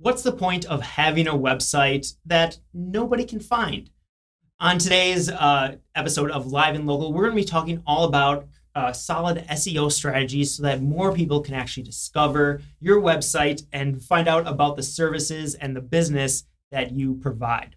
What's the point of having a website that nobody can find? On today's episode of Live and Local, we're going to be talking all about solid SEO strategies so that more people can actually discover your website and find out about the services and the business that you provide.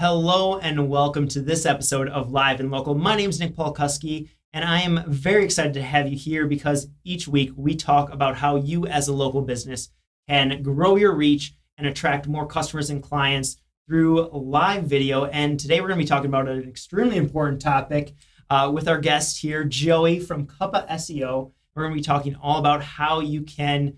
Hello and welcome to this episode of Live and Local. My name is Nick Polkuski, and I am very excited to have you here because each week we talk about how you as a local business can grow your reach and attract more customers and clients through live video. And today we're going to be talking about an extremely important topic with our guest here, Joey from Cuppa SEO. We're going to be talking all about how you can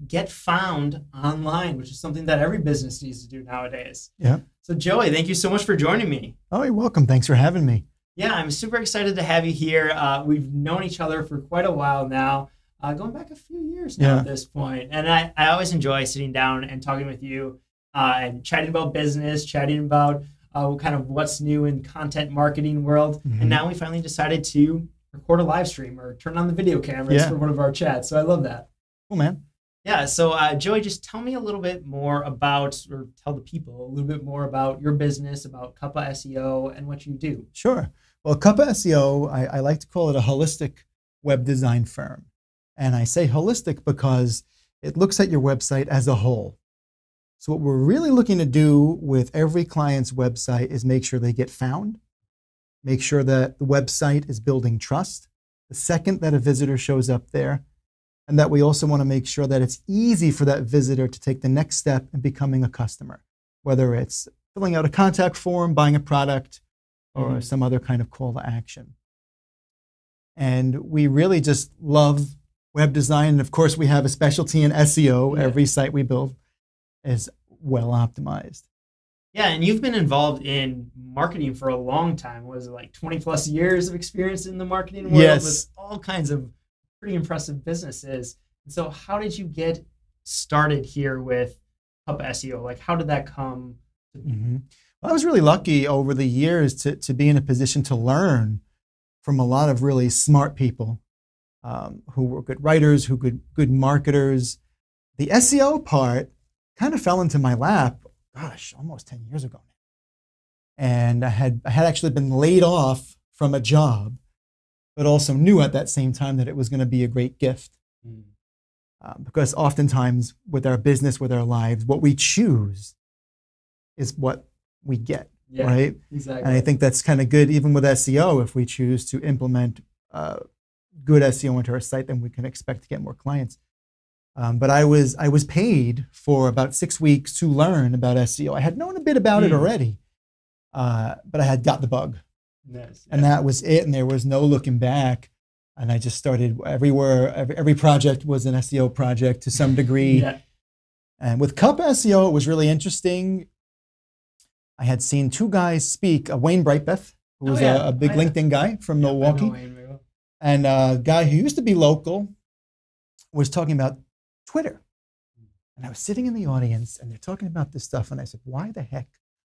get found online, which is something that every business needs to do nowadays. Yeah. So Joey, thank you so much for joining me. Oh, you're welcome. Thanks for having me. Yeah, I'm super excited to have you here. We've known each other for quite a while now, going back a few years now at this point. And I always enjoy sitting down and talking with you and chatting about business, chatting about kind of what's new in content marketing world. Mm-hmm. And now we finally decided to record a live stream or turn on the video cameras for one of our chats. So I love that. Cool, man. Yeah, so Joey, just tell me a little bit more about, or tell the people a little bit more about your business, about Cuppa SEO and what you do. Sure. Well, Cuppa SEO, I like to call it a holistic web design firm. And I say holistic because it looks at your website as a whole. So what we're really looking to do with every client's website is make sure they get found, make sure that the website is building trust the second that a visitor shows up there, and that we also want to make sure that it's easy for that visitor to take the next step in becoming a customer, whether it's filling out a contact form, buying a product, or some other kind of call to action. And we really just love web design. And of course, we have a specialty in SEO. Yeah. Every site we build is well optimized. Yeah, and you've been involved in marketing for a long time. Was it like 20 plus years of experience in the marketing world? Yes. With all kinds of pretty impressive businesses. And so how did you get started here with Cuppa SEO? Like, how did that come? Mm-hmm. Well, I was really lucky over the years to be in a position to learn from a lot of really smart people who were good writers, who good marketers. The SEO part kind of fell into my lap, gosh, almost 10 years ago now. And I had actually been laid off from a job, but also knew at that same time that it was going to be a great gift. Because oftentimes with our business, with our lives, what we choose is what we get, right? Exactly. And I think that's kind of good, even with SEO. If we choose to implement good SEO into our site, then we can expect to get more clients. But I was paid for about 6 weeks to learn about SEO. I had known a bit about it already, but I had got the bug. Nice. And that was it, and there was no looking back. And I just started everywhere. Every project was an SEO project to some degree. And with Cuppa SEO, it was really interesting. I had seen two guys speak, Wayne Brightbeth, who was a big LinkedIn guy from Milwaukee, and a guy who used to be local was talking about Twitter. And I was sitting in the audience, and they're talking about this stuff, and I said, why the heck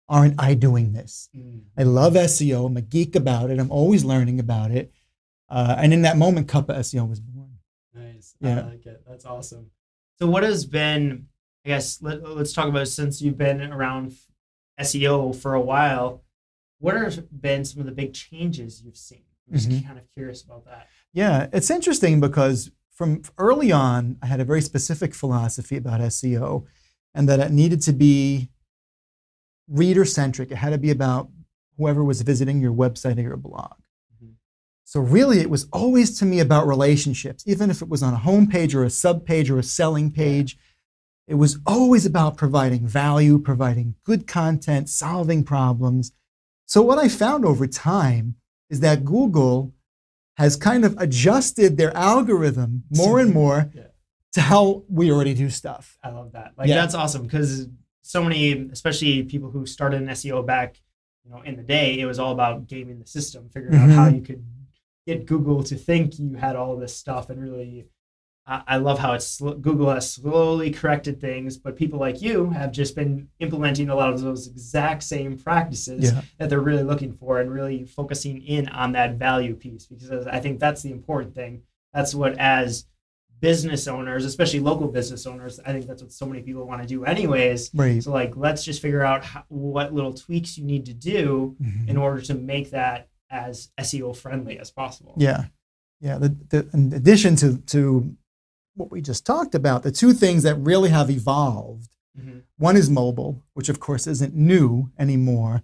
aren't I doing this? I love SEO. I'm a geek about it. I'm always learning about it. And in that moment, Cuppa SEO was born. Nice. Yeah. I like it. That's awesome. So what has been, I guess, let's talk about, since you've been around SEO for a while, what have been some of the big changes you've seen? I'm just kind of curious about that. Yeah, it's interesting because from early on, I had a very specific philosophy about SEO, and that it needed to be reader-centric. It had to be about whoever was visiting your website or your blog. So really, it was always to me about relationships, even if it was on a homepage or a subpage or a selling page. It was always about providing value, providing good content, solving problems. So what I found over time is that Google has kind of adjusted their algorithm more and more to how we already do stuff. I love that. Like, that's awesome, because so many, especially people who started in SEO back in the day, it was all about gaming the system, figuring out how you could get Google to think you had all this stuff. And really, I love how Google has slowly corrected things, but people like you have just been implementing a lot of those exact same practices that they're really looking for, and really focusing in on that value piece, because I think that's the important thing. That's what, as business owners, especially local business owners, I think that's what so many people want to do anyways. Right. So like, let's just figure out what little tweaks you need to do in order to make that as SEO friendly as possible. Yeah. In addition to what we just talked about, the two things that really have evolved, one is mobile, which of course isn't new anymore,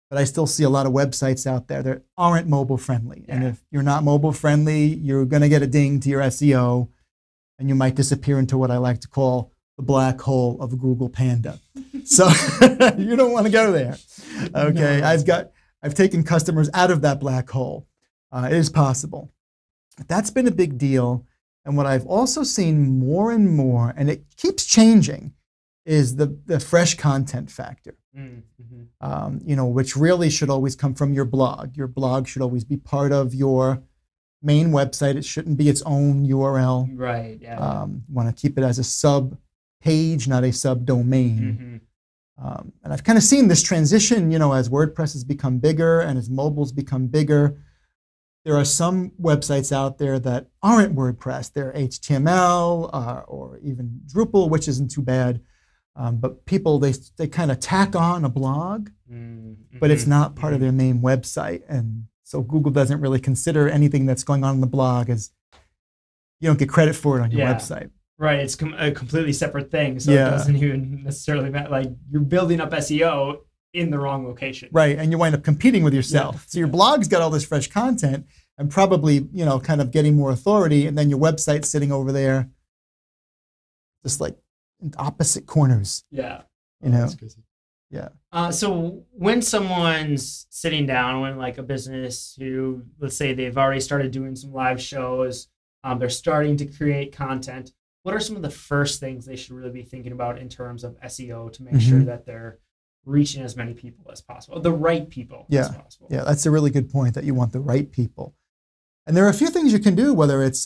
but I still see a lot of websites out there that aren't mobile friendly. And if you're not mobile friendly, you're going to get a ding to your SEO, and you might disappear into what I like to call the black hole of Google Panda. So you don't want to go there. Okay. No. I've taken customers out of that black hole. It is possible. That's been a big deal. And what I've also seen more and more, and it keeps changing, is the fresh content factor. Which really should always come from your blog. Your blog should always be part of your main website. It shouldn't be its own URL. Right. Yeah. Want to keep it as a sub page, not a subdomain. And I've kind of seen this transition, as WordPress has become bigger and as mobile's become bigger. There are some websites out there that aren't WordPress. They're HTML or even Drupal, which isn't too bad. But people, they kind of tack on a blog, but it's not part of their main website. And so Google doesn't really consider anything that's going on in the blog as, you don't get credit for it on your website. Right. It's a completely separate thing. So it doesn't even necessarily matter. Like, you're building up SEO in the wrong location. Right. And you wind up competing with yourself. So your blog's got all this fresh content and probably, kind of getting more authority. And then your website's sitting over there just like in opposite corners. Yeah. That's crazy. Yeah. So when someone's sitting down, when like a business who, let's say they've already started doing some live shows, they're starting to create content, what are some of the first things they should really be thinking about in terms of SEO to make sure that they're reaching as many people as possible, the right people as possible? Yeah, that's a really good point, that you want the right people. And there are a few things you can do, whether it's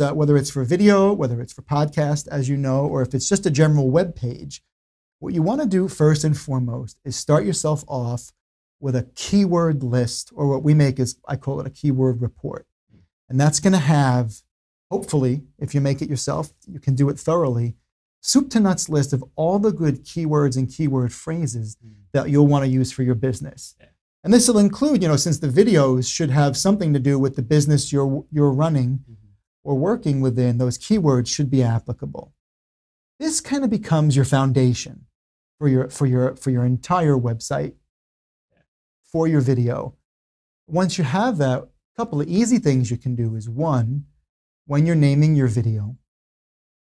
for video, whether it's for podcast, as you know, or if it's just a general web page. What you want to do first and foremost is start yourself off with a keyword list, or what we make is, I call it a keyword report. And that's going to have, hopefully, if you make it yourself, you can do it thoroughly, soup to nuts list of all the good keywords and keyword phrases that you'll want to use for your business. Yeah. And this will include, since the videos should have something to do with the business you're running or working within, those keywords should be applicable. This kind of becomes your foundation for your entire website, for your video. Once you have that, a couple of easy things you can do is, one, when you're naming your video,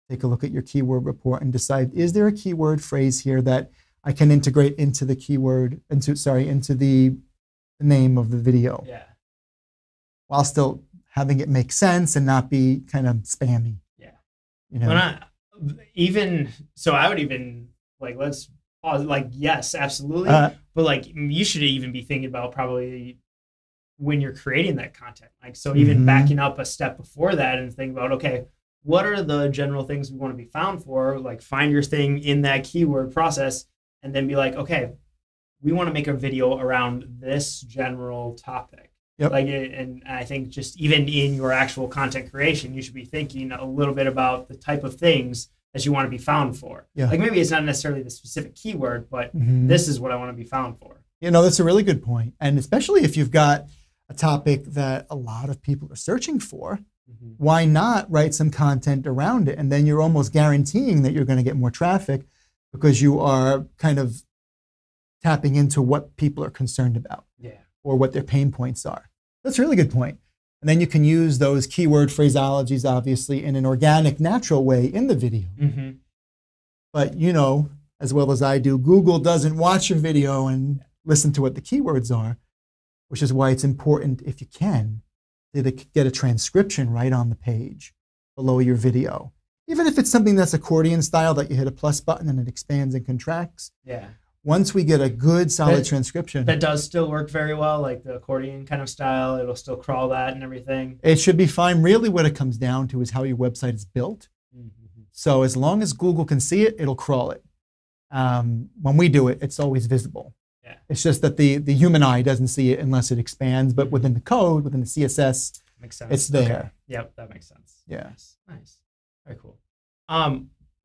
take a look at your keyword report and decide, is there a keyword phrase here that I can integrate into the keyword, into the name of the video, while still having it make sense and not be kind of spammy. I would even let's pause. Yes, absolutely. But you should even be thinking about probably when you're creating that content. Even backing up a step before that and think about, okay, what are the general things we want to be found for? Find your thing in that keyword process, and then be like, okay, we want to make a video around this general topic. Yep. And I think just even in your actual content creation, you should be thinking a little bit about the type of things that you want to be found for. Yeah. Maybe it's not necessarily the specific keyword, but this is what I want to be found for. That's a really good point. And especially if you've got a topic that a lot of people are searching for, why not write some content around it? And then you're almost guaranteeing that you're going to get more traffic, because you are kind of tapping into what people are concerned about, or what their pain points are. That's a really good point. And then you can use those keyword phraseologies, obviously, in an organic, natural way in the video. But as well as I do, Google doesn't watch your video and listen to what the keywords are, which is why it's important, if you can, to get a transcription right on the page below your video. Even if it's something that's accordion style, that you hit a plus button and it expands and contracts. Once we get a good solid transcription, that does still work very well, like the accordion kind of style. It'll still crawl that and everything. it should be fine. Really what it comes down to is how your website is built. So as long as Google can see it, it'll crawl it. When we do it, it's always visible. Yeah. It's just that the human eye doesn't see it unless it expands, but within the code, within the CSS, makes sense. it's there. Okay. Yep, that makes sense. Yeah. Nice. Very cool.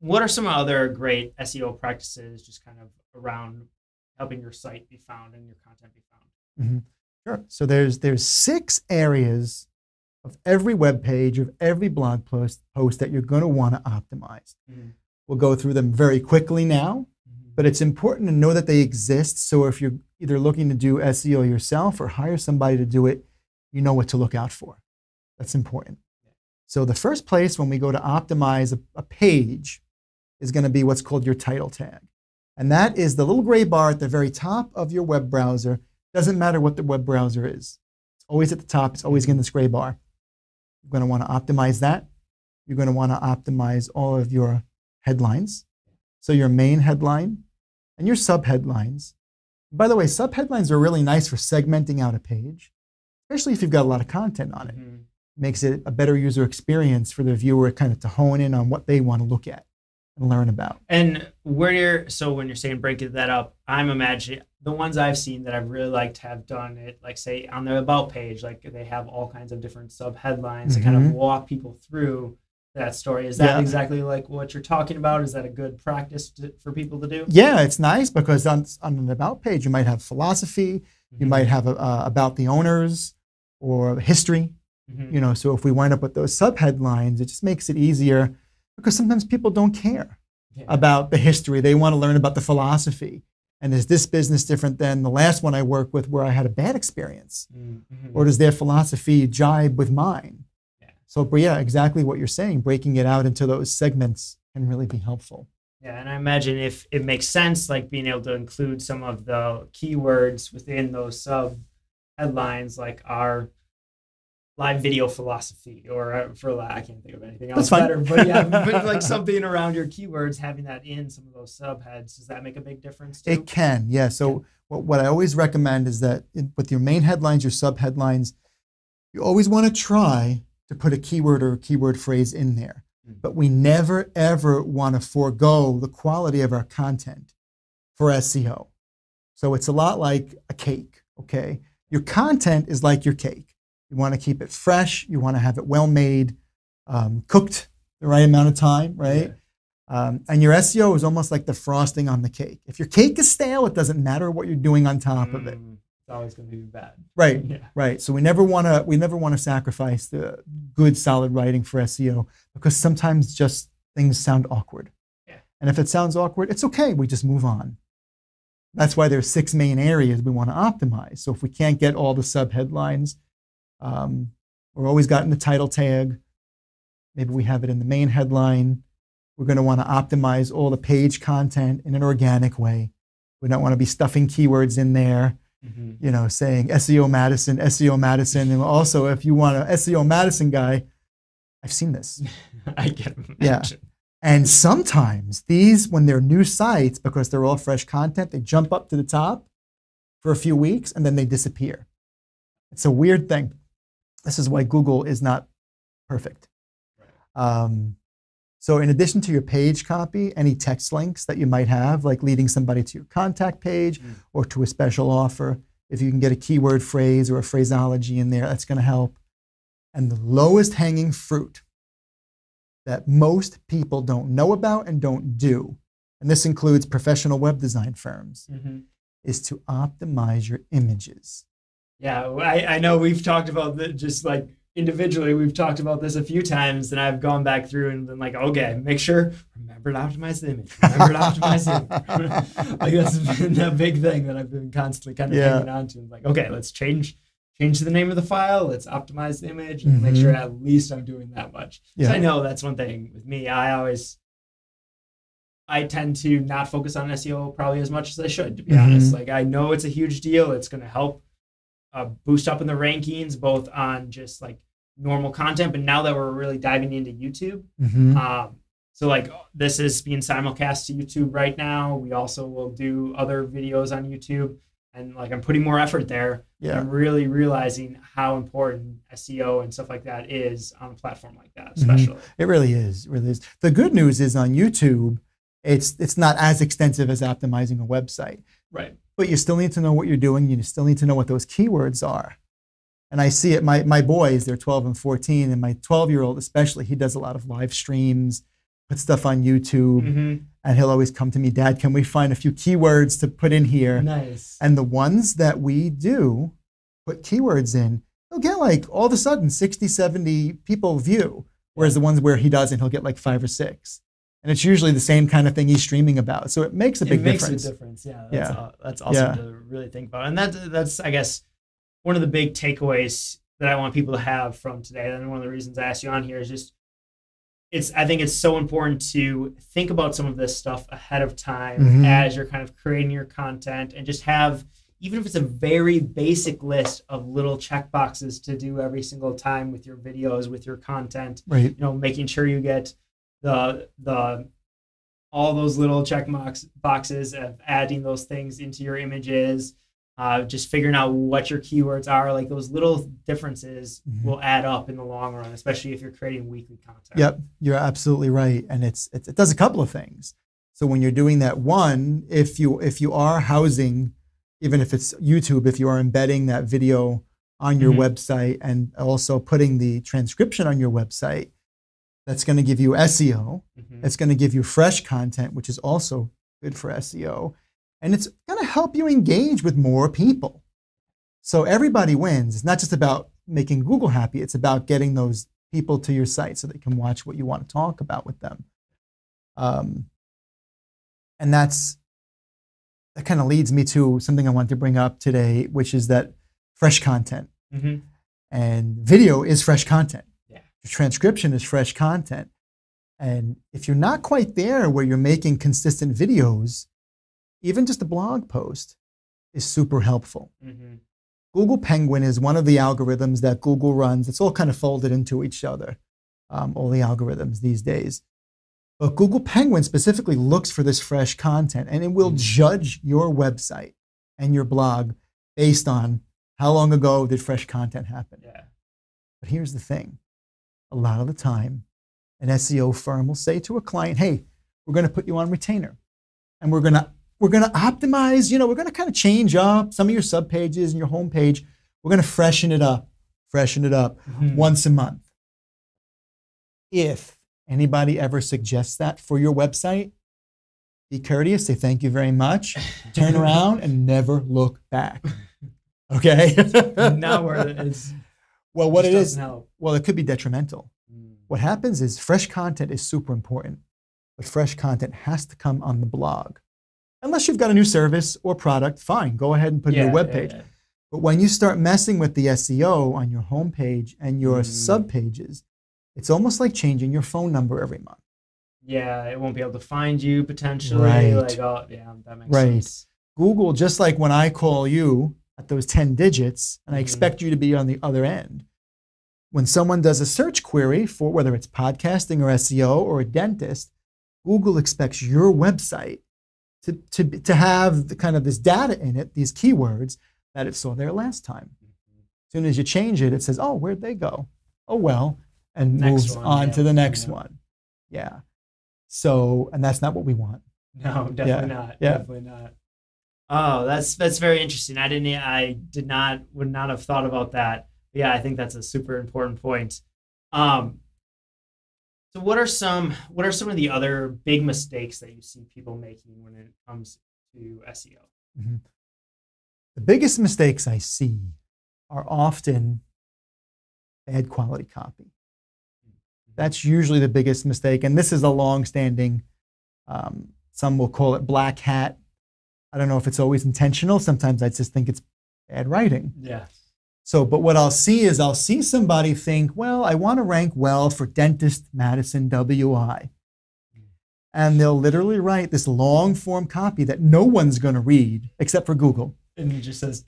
What are some other great SEO practices just kind of around helping your site be found and your content be found? Sure. So there's 6 areas of every web page, of every blog post that you're going to want to optimize. We'll go through them very quickly now, but it's important to know that they exist. So if you're either looking to do SEO yourself or hire somebody to do it, you know what to look out for. That's important. So the first place when we go to optimize a page is going to be what's called your title tag. And that is the little gray bar at the very top of your web browser. Doesn't matter what the web browser is. It's always at the top. It's always in this gray bar. You're going to want to optimize that. You're going to want to optimize all of your headlines. So your main headline and your subheadlines. By the way, subheadlines are really nice for segmenting out a page, especially if you've got a lot of content on it. Makes it a better user experience for the viewer kind of to hone in on what they want to look at and learn about. And when you're saying breaking that up, I'm imagining the ones I've seen that I've really liked have done it, like say on their about page, like they have all kinds of different sub headlines to kind of walk people through that story. Is that exactly like what you're talking about? Is that a good practice for people to do? Yeah, it's nice because on an about page, you might have philosophy, you might have about the owners or history. You know, so if we wind up with those subheadlines, it just makes it easier because sometimes people don't care about the history. They want to learn about the philosophy. And is this business different than the last one I worked with where I had a bad experience? Or does their philosophy jibe with mine? So, but yeah, exactly what you're saying. Breaking it out into those segments can really be helpful. Yeah, and I imagine if it makes sense, like being able to include some of the keywords within those sub headlines, like our live video philosophy, or I can't think of anything else better, but yeah, but like something around your keywords, having that in some of those subheads, does that make a big difference too? It can, yeah. So what I always recommend is that with your main headlines, your subheadlines, you always want to try to put a keyword or a keyword phrase in there. But we never, ever want to forego the quality of our content for SEO. So it's a lot like a cake, okay? Your content is like your cake. You want to keep it fresh. You want to have it well made, cooked the right amount of time, right? And your SEO is almost like the frosting on the cake. If your cake is stale, it doesn't matter what you're doing on top of it. It's always going to be bad. Right, right. So we never want to sacrifice the good, solid writing for SEO because sometimes just things sound awkward. And if it sounds awkward, it's okay. We just move on. That's why there's 6 main areas we want to optimize. So if we can't get all the subheadlines, we're always got in the title tag. Maybe we have it in the main headline. We're going to want to optimize all the page content in an organic way. We don't want to be stuffing keywords in there, you know, saying SEO Madison. And also, if you want an SEO Madison guy, I've seen this. I can imagine. Yeah. And sometimes these, when they're new sites, because they're all fresh content, they jump up to the top for a few weeks and then they disappear. It's a weird thing. This is why Google is not perfect. So in addition to your page copy, any text links that you might have, like leading somebody to your contact page or to a special offer, if you can get a keyword phrase or a phraseology in there, that's going to help. And the lowest hanging fruit that most people don't know about and don't do, and this includes professional web design firms, is to optimize your images. Yeah, I know we've talked about this, just like individually, we've talked about this a few times, and I've gone back through and been like, okay, remember to optimize the image. Remember to optimize the image. Like that's been a big thing that I've been constantly kind of hanging on to. Like, okay, let's change the name of the file, let's optimize the image, and make sure at least I'm doing that much. So I know that's one thing with me. I tend to not focus on SEO probably as much as I should, to be honest. Like I know it's a huge deal. It's going to help boost up in the rankings, both on just like normal content, but now that we're really diving into YouTube, So like this is being simulcast to YouTube right now. We also will do other videos on YouTube, and like I'm putting more effort there. Yeah. I'm really realizing how important SEO and stuff like that is on a platform like that, especially. It really is. It really is. The good news is on YouTube, it's not as extensive as optimizing a website. Right. But you still need to know what you're doing. You still need to know what those keywords are. And I see it, my boys, they're 12 and 14, and my 12-year-old especially, he does a lot of live streams, puts stuff on YouTube, and he'll always come to me, Dad, can we find a few keywords to put in here? Nice. And the ones that we do put keywords in, he'll get like all of a sudden 60, 70 people view, whereas the ones where he doesn't, he'll get like 5 or 6. And it's usually the same kind of thing he's streaming about. So it makes a big difference. It makes a difference, yeah. That's awesome to really think about. And that's, I guess, one of the big takeaways that I want people to have from today. And one of the reasons I asked you on here is just, I think it's so important to think about some of this stuff ahead of time as you're kind of creating your content, and just have, even if it's a very basic list of little check boxes to do every single time with your videos, with your content, right? Making sure you get the all those little check boxes of adding those things into your images, just figuring out what your keywords are. Like those little differences will add up in the long run, especially if you're creating weekly content. Yep, you're absolutely right. And it does a couple of things. So when you're doing that, one, if you are housing, even if it's YouTube, if you are embedding that video on your website and also putting the transcription on your website, that's going to give you SEO. It's going to give you fresh content, which is also good for SEO. And it's going to help you engage with more people. So everybody wins. It's not just about making Google happy. It's about getting those people to your site so they can watch what you want to talk about with them. And that kind of leads me to something I wanted to bring up today, which is that fresh content. And video is fresh content. Your transcription is fresh content. And if you're not quite there where you're making consistent videos, even just a blog post is super helpful. Google Penguin is one of the algorithms that Google runs. It's all kind of folded into each other, all the algorithms these days. But Google Penguin specifically looks for this fresh content, and it will judge your website and your blog based on how long ago did fresh content happen. But here's the thing. A lot of the time, an SEO firm will say to a client, hey, we're going to put you on retainer, and we're going to optimize, we're going to kind of change up some of your subpages and your homepage. We're going to freshen it up once a month. If anybody ever suggests that for your website, be courteous, say thank you very much, turn around and never look back. Okay? Not where it is. Well, what it is, help. Well, it could be detrimental. What happens is fresh content is super important, but fresh content has to come on the blog. Unless you've got a new service or product, fine, go ahead and put it on your webpage. But when you start messing with the SEO on your homepage and your subpages, it's almost like changing your phone number every month. Yeah, it won't be able to find you potentially. Right. Like, oh, yeah, that makes sense. Google, just like when I call you at those 10 digits and I expect you to be on the other end, when someone does a search query for whether it's podcasting or SEO or a dentist, Google expects your website to have the kind of this data in it, these keywords that it saw there last time. As soon as you change it, it says, oh, where'd they go? Oh, well, and moves on to the next one. Yeah. So, and that's not what we want. No, definitely not. Definitely not. Oh, that's very interesting. Would not have thought about that. Yeah, I think that's a super important point. So what are some of the other big mistakes that you see people making when it comes to SEO? The biggest mistakes I see are often bad quality copy. That's usually the biggest mistake, and this is a long-standing, some will call it black hat. I don't know if it's always intentional. Sometimes I just think it's bad writing. Yeah. So, but what I'll see is somebody think, well, I want to rank well for dentist Madison WI. And they'll literally write this long form copy that no one's going to read except for Google. And it just says,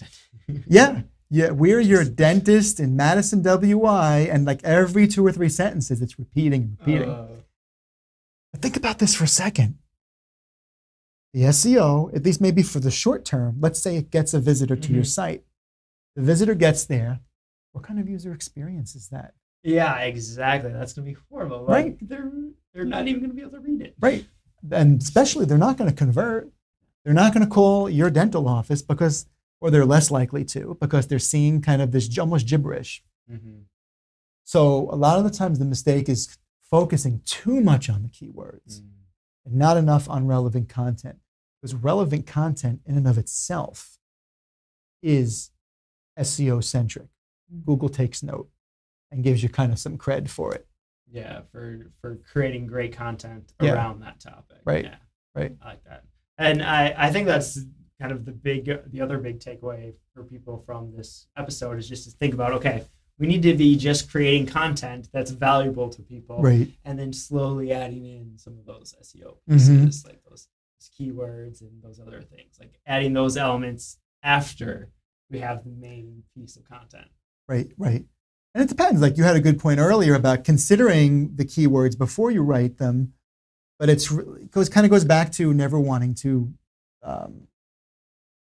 yeah, we're your dentist in Madison WI. And like every 2 or 3 sentences, it's repeating and repeating. But think about this for a second. The SEO, at least maybe for the short term, let's say it gets a visitor to your site. The visitor gets there. What kind of user experience is that? Yeah, exactly. That's going to be horrible. Like, they're not even going to be able to read it. Right. And especially they're not going to convert. They're not going to call your dental office or they're less likely to, because they're seeing kind of this almost gibberish. So a lot of the times the mistake is focusing too much on the keywords and not enough on relevant content. Because relevant content in and of itself is SEO centric. Google takes note and gives you kind of some cred for it. Yeah, for creating great content around that topic. Right. Yeah. Right. I like that. And I think that's kind of the other big takeaway for people from this episode is just to think about, okay, we need to be just creating content that's valuable to people. Right. And then slowly adding in some of those SEO pieces, like those keywords and those other things, like adding those elements after we have the main piece of content. Right, right. And it depends. Like you had a good point earlier about considering the keywords before you write them, but it kind of goes back to never wanting to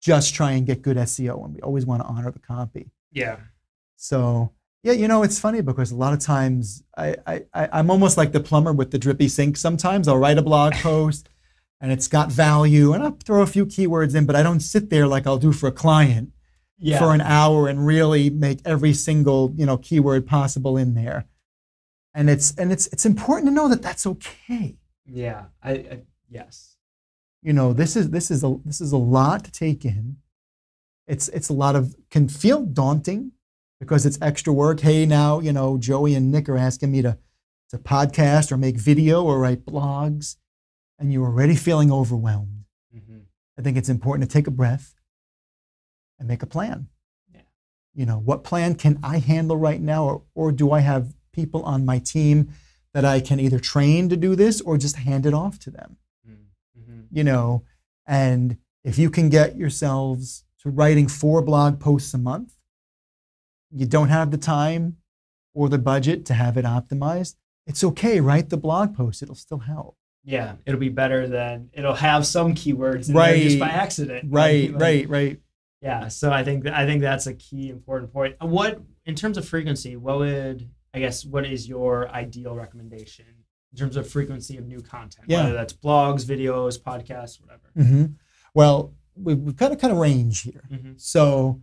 just try and get good SEO, and we always want to honor the copy. Yeah. So yeah, it's funny because a lot of times I'm almost like the plumber with the drippy sink. Sometimes I'll write a blog post and it's got value and I'll throw a few keywords in, but I don't sit there like I'll do for a client for an hour and really make every single, keyword possible in there. And it's important to know that that's okay. Yeah. Yes. This is a lot to take in. It's a lot can feel daunting because it's extra work. Hey, now, Joey and Nick are asking me to podcast or make video or write blogs, and you're already feeling overwhelmed. I think it's important to take a breath and make a plan. Yeah. What plan can I handle right now, or do I have people on my team that I can either train to do this or just hand it off to them? And if you can get yourselves to writing 4 blog posts a month, you don't have the time or the budget to have it optimized, it's okay, write the blog post, it'll still help. Yeah, it'll be better than it'll have some keywords in there just by accident. Right. Yeah, so I think that's a key important point. What, in terms of frequency, what is your ideal recommendation in terms of frequency of new content? Yeah. Whether that's blogs, videos, podcasts, whatever. Well, we've got a kind of range here. So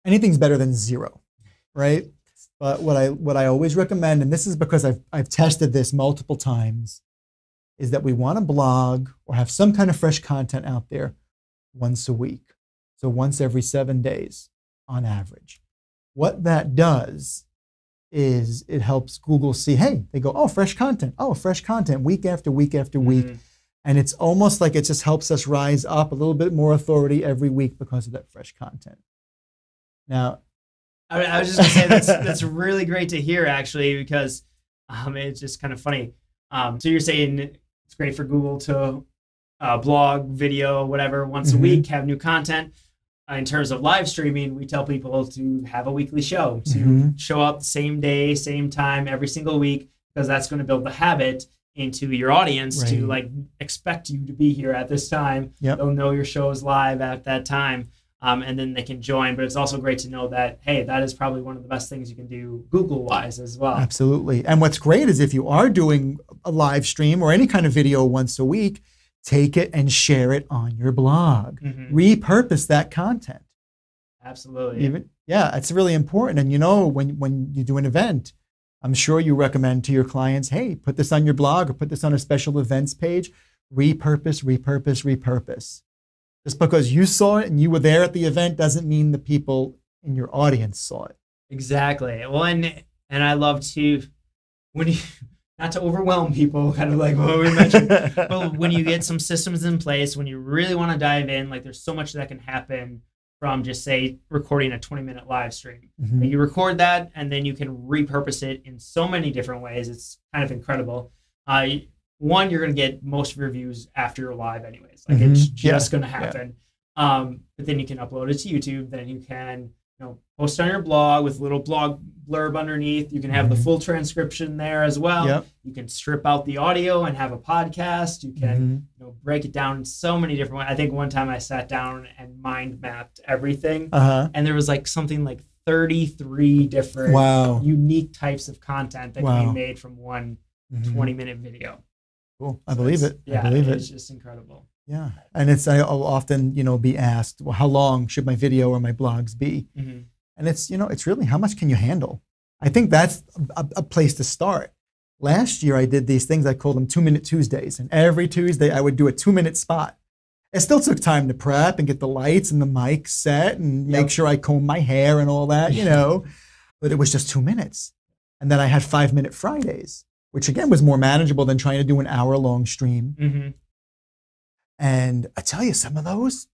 anything's better than 0, right? But what I always recommend, and this is because I've tested this multiple times, is that we want to blog or have some kind of fresh content out there once a week. So once every 7 days on average. What that does is it helps Google see, hey, they go, oh, fresh content, week after week after week. And it's almost like it just helps us rise up a little bit more authority every week because of that fresh content. Now, I was just going to say that's really great to hear, actually, because it's just kind of funny. So you're saying it's great for Google to blog, video, whatever, once a week, have new content. In terms of live streaming, we tell people to have a weekly show, to show up the same day, same time, every single week, because that's going to build the habit into your audience to expect you to be here at this time. They'll know your show is live at that time, and then they can join. But it's also great to know that, hey, that is probably one of the best things you can do Google-wise as well. Absolutely. And what's great is if you are doing a live stream or any kind of video once a week, take it and share it on your blog. Repurpose that content. Absolutely. It's really important. And when you do an event, I'm sure you recommend to your clients, hey, put this on your blog or put this on a special events page. Repurpose. Just because you saw it and you were there at the event doesn't mean the people in your audience saw it. Exactly. Well, and I love to, not to overwhelm people, kind of like what we mentioned, but when you get some systems in place, when you really want to dive in, like there's so much that can happen from just say recording a 20-minute live stream. You record that and then you can repurpose it in so many different ways. It's kind of incredible. One, you're going to get most of your views after you're live anyways. Like it's just going to happen. But then you can upload it to YouTube. Then you can post on your blog with little blog blurb underneath. You can have the full transcription there as well. Yep. You can strip out the audio and have a podcast. You can break it down in so many different ways. I think one time I sat down and mind mapped everything, and there was like something like 33 different unique types of content that can be made from one 20-minute video. Cool. I believe it. Yeah, I believe it. It's just incredible. Yeah. And I'll often, be asked, well, how long should my video or my blogs be? And it's, it's really how much can you handle? I think that's a place to start. Last year I did these things, I called them 2-Minute Tuesdays. And every Tuesday I would do a 2-minute spot. It still took time to prep and get the lights and the mic set and make sure I comb my hair and all that, but it was just 2 minutes. And then I had 5-Minute Fridays, which again was more manageable than trying to do an hour-long stream. And I tell you, some of those,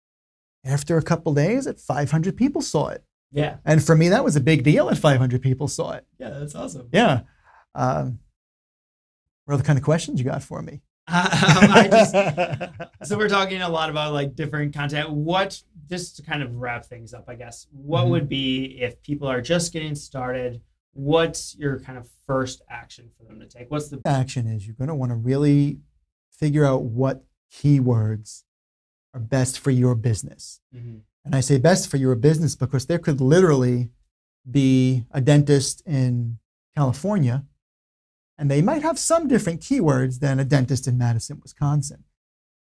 after a couple days, 500 people saw it. Yeah. And for me, that was a big deal that 500 people saw it. Yeah, that's awesome. Yeah. What are the kind of questions you got for me? So we're talking a lot about like different content. Just to kind of wrap things up, I guess, what would be, if people are just getting started, what's your kind of first action for them to take? What's the action is you're going to want to really figure out what keywords are best for your business. And I say best for your business because there could literally be a dentist in California, and they might have some different keywords than a dentist in Madison, Wisconsin.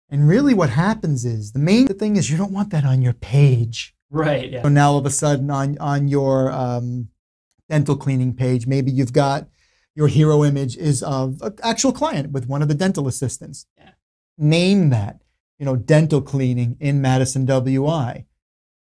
And really what happens is, the main thing is you don't want that on your page. Right. Yeah. So now all of a sudden on your dental cleaning page, maybe you've got your hero image is of an actual client with one of the dental assistants. Yeah. Name that, dental cleaning in Madison, WI.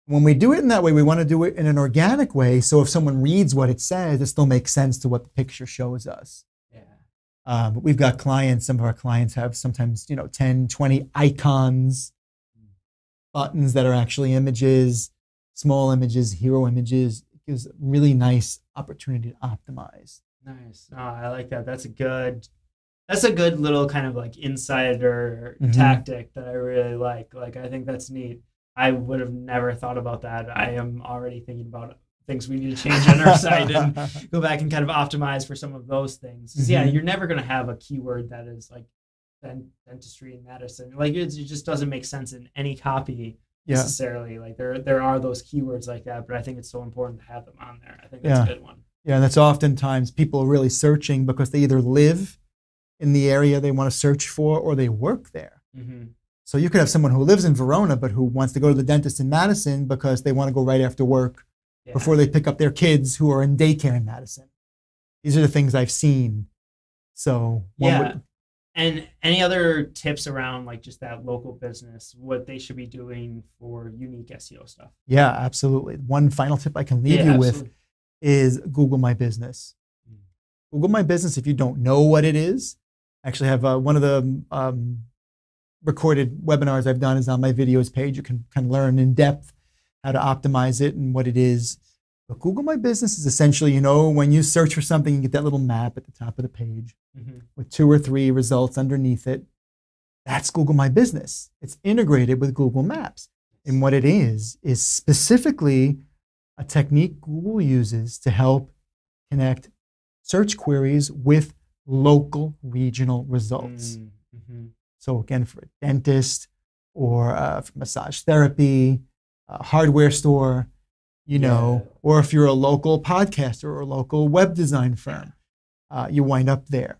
When we do it in that way, we want to do it in an organic way. So if someone reads what it says, it still makes sense to what the picture shows us. Yeah. But we've got clients, some of our clients have sometimes, 10, 20 icons, buttons that are actually images, small images, hero images. It gives a really nice opportunity to optimize. Nice. Oh, I like that. That's a good little kind of like insider tactic that I really like. Like, I think that's neat. I would have never thought about that. I am already thinking about things we need to change on our site and go back and kind of optimize for some of those things. 'Cause, yeah, you're never going to have a keyword that is like dentistry in Madison. Like, it just doesn't make sense in any copy necessarily. Like, there are those keywords like that, but I think it's so important to have them on there. I think that's a good one. Yeah, and that's oftentimes people are really searching because they either live in the area they want to search for or they work there. So you could have someone who lives in Verona but who wants to go to the dentist in Madison because they want to go right after work before they pick up their kids who are in daycare in Madison. These are the things I've seen. So and any other tips around like just that local business, what they should be doing for unique SEO stuff? Yeah, absolutely. One final tip I can leave you with is Google My Business. Google My Business, if you don't know what it is, I actually have one of the recorded webinars I've done is on my videos page. You can kind of learn in depth how to optimize it and what it is. But Google My Business is essentially, when you search for something, you get that little map at the top of the page with 2 or 3 results underneath it. That's Google My Business. It's integrated with Google Maps. And what it is specifically a technique Google uses to help connect search queries with local regional results. So again, for a dentist or for massage therapy, a hardware store, or if you're a local podcaster or a local web design firm, you wind up there.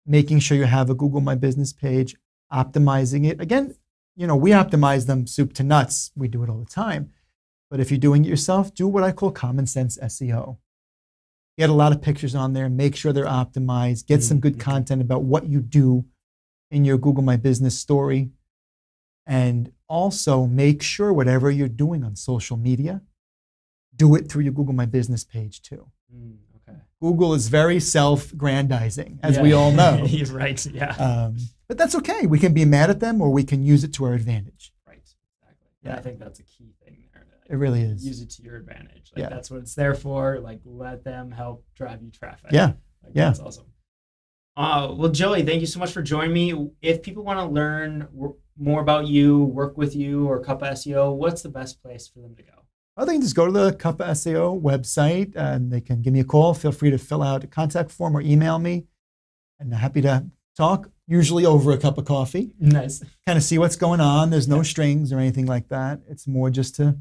Making sure you have a Google My Business page, optimizing it. Again, we optimize them soup to nuts. We do it all the time. But if you're doing it yourself, do what I call common sense SEO. Get a lot of pictures on there, make sure they're optimized, get some good content about what you do in your Google My Business story. And also make sure whatever you're doing on social media, do it through your Google My Business page too. Google is very self-grandizing, as we all know. He's right, but that's okay. We can be mad at them or we can use it to our advantage. Right, exactly. Yeah, I think that's a key thing there. It really is. Use it to your advantage. Like, that's what it's there for. Like, let them help drive you traffic. That's awesome. Well, Joey, thank you so much for joining me. If people want to learn more about you, work with you, or Cuppa SEO, what's the best place for them to go? They can just go to the Cuppa SEO website and they can give me a call. Feel free to fill out a contact form or email me. And I'm happy to talk, usually over a cup of coffee. Nice. Kind of see what's going on. There's no strings or anything like that. It's more just to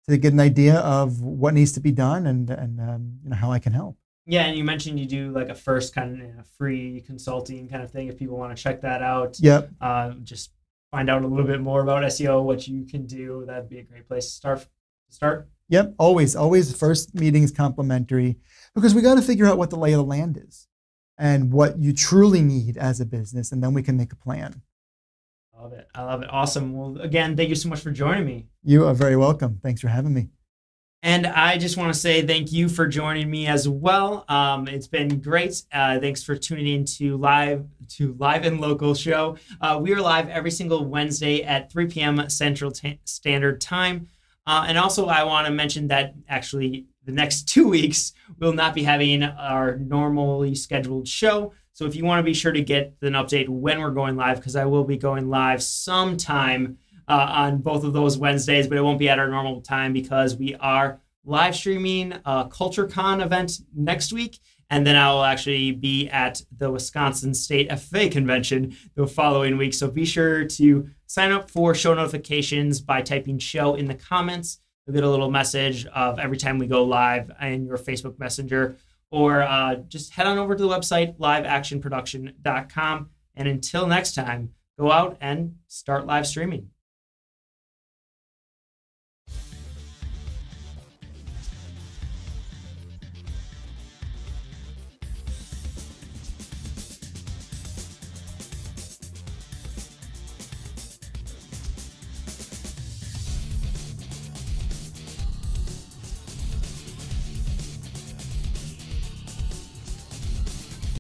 get an idea of what needs to be done and how I can help. Yeah, and you mentioned you do like a first kind of start consulting kind of thing. If people want to check that out, yep. Just find out a little bit more about SEO, what you can do. That'd be a great place to start. Yep, always. First meeting is complimentary because we got to figure out what the lay of the land is and what you truly need as a business, and then we can make a plan. I love it. Awesome. Well, again, thank you so much for joining me. You are very welcome. Thanks for having me. And I just want to say thank you for joining me as well. It's been great. Thanks for tuning in to Live and Local show. We are live every single Wednesday at 3 p.m. Central Standard Time. And also, I want to mention that actually the next 2 weeks we'll not be having our normally scheduled show. So if you want to be sure to get an update when we're going live, because I will be going live sometime on both of those Wednesdays, but it won't be at our normal time because we are live streaming a CultureCon event next week. And then I will actually be at the Wisconsin State FFA convention the following week. So be sure to sign up for show notifications by typing show in the comments. You'll get a little message of every time we go live in your Facebook Messenger, or just head on over to the website, liveactionproduction.com. And until next time, go out and start live streaming.